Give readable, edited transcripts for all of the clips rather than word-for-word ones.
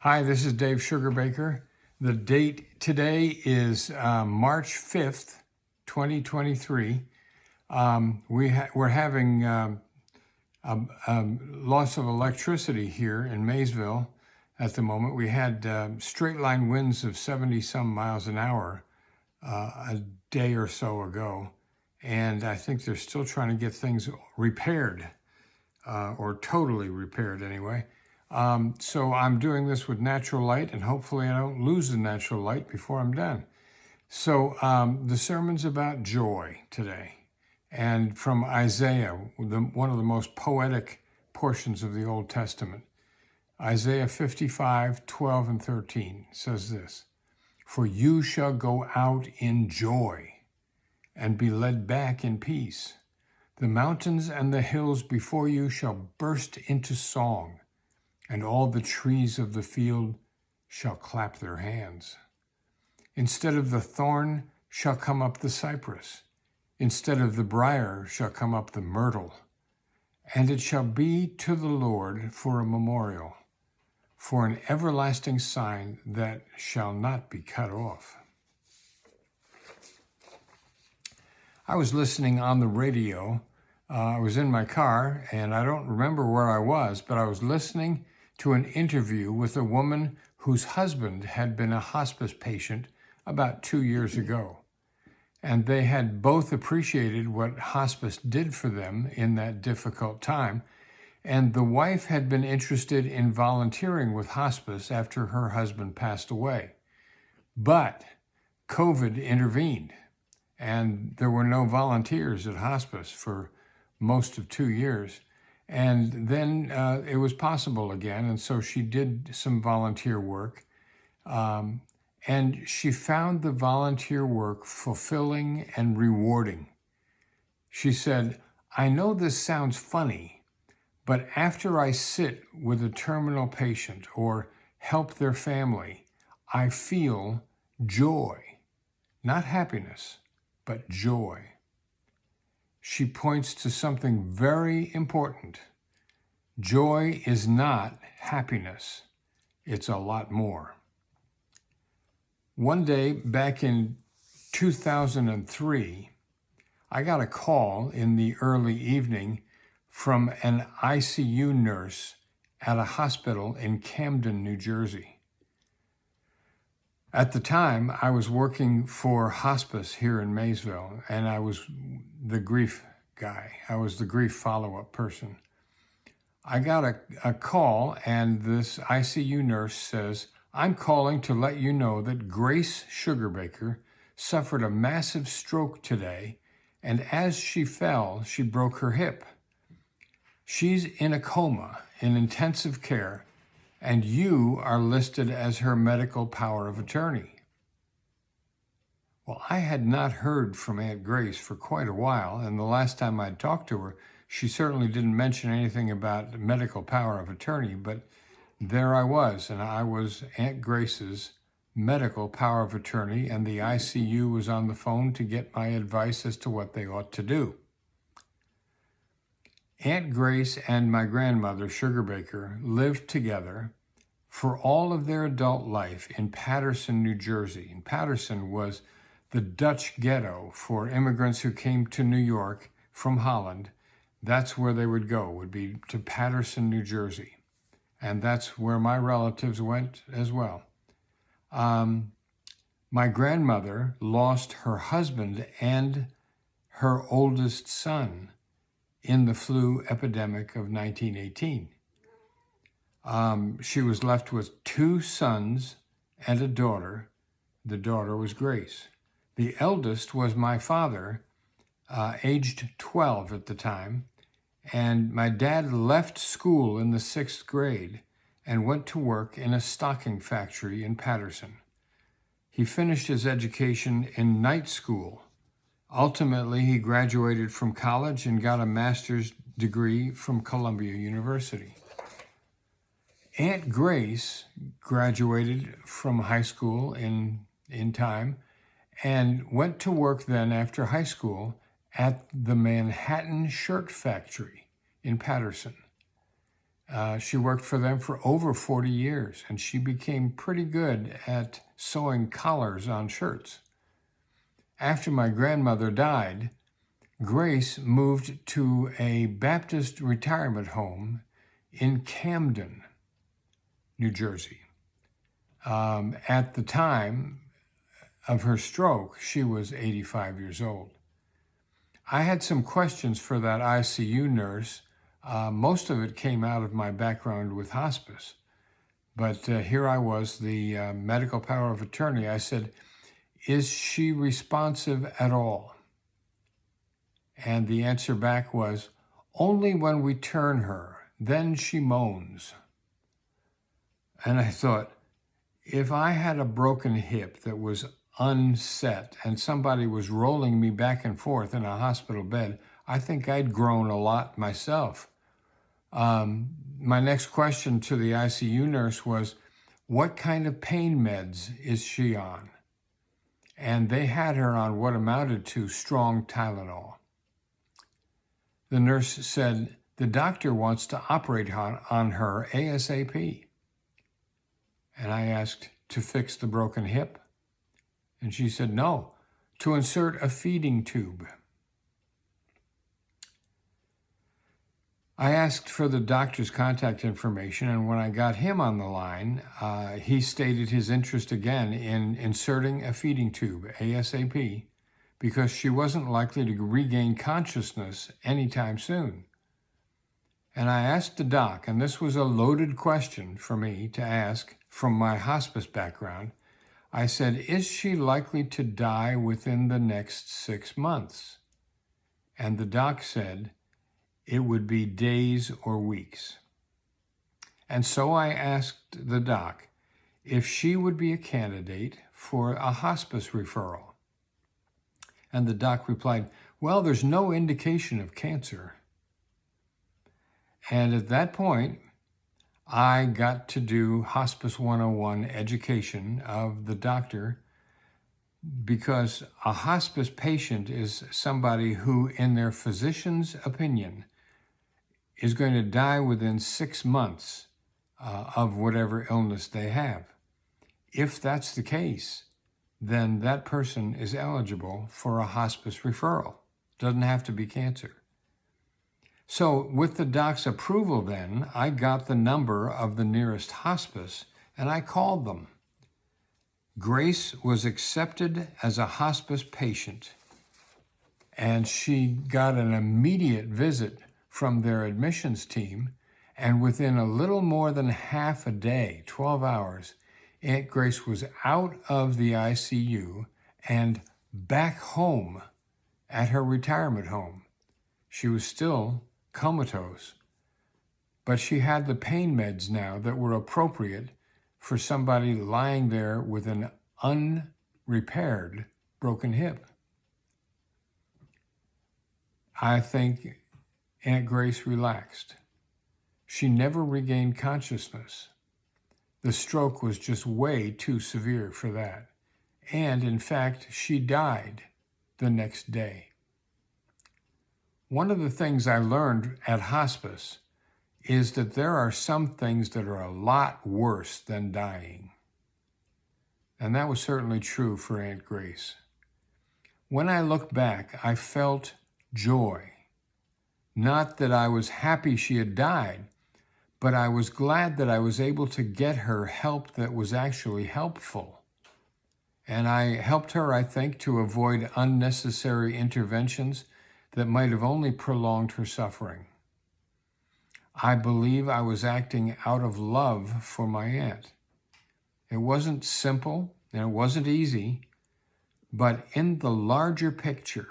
Hi, this is Dave Sugarbaker. The date today is March 5th, 2023. We're having loss of electricity here in Maysville at the moment. We had straight line winds of 70 some miles an hour a day or so ago. And I think they're still trying to get things repaired or totally repaired anyway. So I'm doing this with natural light, and hopefully I don't lose the natural light before I'm done. So the sermon's about joy today, and from Isaiah, one of the most poetic portions of the Old Testament. Isaiah 55, 12 and 13 says this, "For you shall go out in joy and be led back in peace. The mountains and the hills before you shall burst into song, and all the trees of the field shall clap their hands. Instead of the thorn shall come up the cypress, instead of the brier shall come up the myrtle, and it shall be to the Lord for a memorial, for an everlasting sign that shall not be cut off." I was listening on the radio. I was in my car, and I don't remember where I was, but I was listening to an interview with a woman whose husband had been a hospice patient about 2 years ago. And they had both appreciated what hospice did for them in that difficult time. And the wife had been interested in volunteering with hospice after her husband passed away. But COVID intervened, and there were no volunteers at hospice for most of 2 years. And then it was possible again, and so she did some volunteer work. And she found the volunteer work fulfilling and rewarding. She said, "I know this sounds funny, but after I sit with a terminal patient or help their family, I feel joy, not happiness, but joy." She points to something very important. Joy is not happiness. It's a lot more. One day back in 2003, I got a call in the early evening from an ICU nurse at a hospital in Camden, New Jersey. At the time, I was working for hospice here in Maysville, and I was the grief guy. I was the grief follow-up person. I got a call, and this ICU nurse says, "I'm calling to let you know that Grace Sugarbaker suffered a massive stroke today, and as she fell, she broke her hip. She's in a coma in intensive care, and you are listed as her medical power of attorney." Well, I had not heard from Aunt Grace for quite a while, and the last time I'd talked to her, she certainly didn't mention anything about medical power of attorney, but there I was, and I was Aunt Grace's medical power of attorney, and the ICU was on the phone to get my advice as to what they ought to do. Aunt Grace and my grandmother, Sugarbaker, lived together for all of their adult life in Paterson, New Jersey. And Paterson was the Dutch ghetto for immigrants who came to New York from Holland. That's where they would go, would be to Paterson, New Jersey. And that's where my relatives went as well. My grandmother lost her husband and her oldest son in the flu epidemic of 1918. She was left with 2 sons and a daughter. The daughter was Grace. The eldest was my father, aged 12 at the time, and my dad left school in the 6th grade and went to work in a stocking factory in Paterson. He finished his education in night school. Ultimately, he graduated from college and got a master's degree from Columbia University. Aunt Grace graduated from high school in time and went to work then after high school at the Manhattan Shirt Factory in Paterson. She worked for them for over 40 years, and she became pretty good at sewing collars on shirts. After my grandmother died, Grace moved to a Baptist retirement home in Camden, New Jersey. At the time of her stroke, she was 85 years old. I had some questions for that ICU nurse. Most of it came out of my background with hospice. But here I was, the medical power of attorney. I said, "Is she responsive at all?" And the answer back was, "Only when we turn her, then she moans." And I thought, if I had a broken hip that was unset and somebody was rolling me back and forth in a hospital bed, I think I'd groan a lot myself. My next question to the ICU nurse was, "What kind of pain meds is she on?" And they had her on what amounted to strong Tylenol. The nurse said, "The doctor wants to operate on her ASAP." And I asked, "To fix the broken hip?" And she said, "No, to insert a feeding tube." I asked for the doctor's contact information, and when I got him on the line, he stated his interest again in inserting a feeding tube ASAP because she wasn't likely to regain consciousness anytime soon. And I asked the doc, and this was a loaded question for me to ask from my hospice background. I said, "Is she likely to die within the next 6 months?" And the doc said, "It would be days or weeks." And so I asked the doc if she would be a candidate for a hospice referral. And the doc replied, "Well, there's no indication of cancer." And at that point, I got to do Hospice 101 education of the doctor, because a hospice patient is somebody who, in their physician's opinion, is going to die within 6 months of whatever illness they have. If that's the case, then that person is eligible for a hospice referral. Doesn't have to be cancer. So with the doc's approval then, I got the number of the nearest hospice and I called them. Grace was accepted as a hospice patient, and she got an immediate visit from their admissions team, and within a little more than half a day, 12 hours, Aunt Grace was out of the ICU and back home at her retirement home. She was still comatose, but she had the pain meds now that were appropriate for somebody lying there with an unrepaired broken hip. I think Aunt Grace relaxed. She never regained consciousness. The stroke was just way too severe for that. And in fact, she died the next day. One of the things I learned at hospice is that there are some things that are a lot worse than dying. And that was certainly true for Aunt Grace. When I look back, I felt joy. Not that I was happy she had died, but I was glad that I was able to get her help that was actually helpful. And I helped her, I think, to avoid unnecessary interventions that might have only prolonged her suffering. I believe I was acting out of love for my aunt. It wasn't simple and it wasn't easy, but in the larger picture,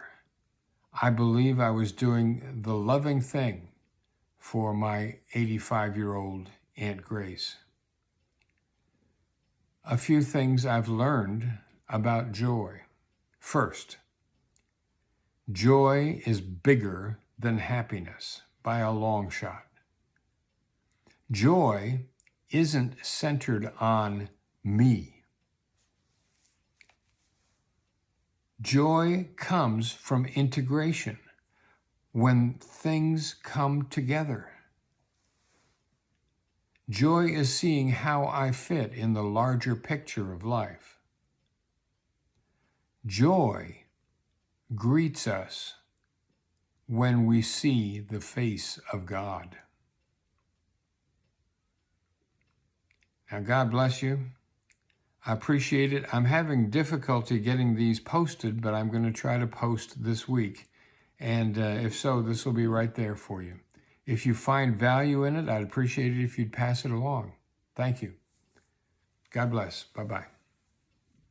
I believe I was doing the loving thing for my 85-year-old Aunt Grace. A few things I've learned about joy. First, joy is bigger than happiness by a long shot. Joy isn't centered on me. Joy comes from integration, when things come together. Joy is seeing how I fit in the larger picture of life. Joy greets us when we see the face of God. Now, God bless you. I appreciate it. I'm having difficulty getting these posted, but I'm going to try to post this week. And if so, this will be right there for you. If you find value in it, I'd appreciate it if you'd pass it along. Thank you. God bless. Bye-bye.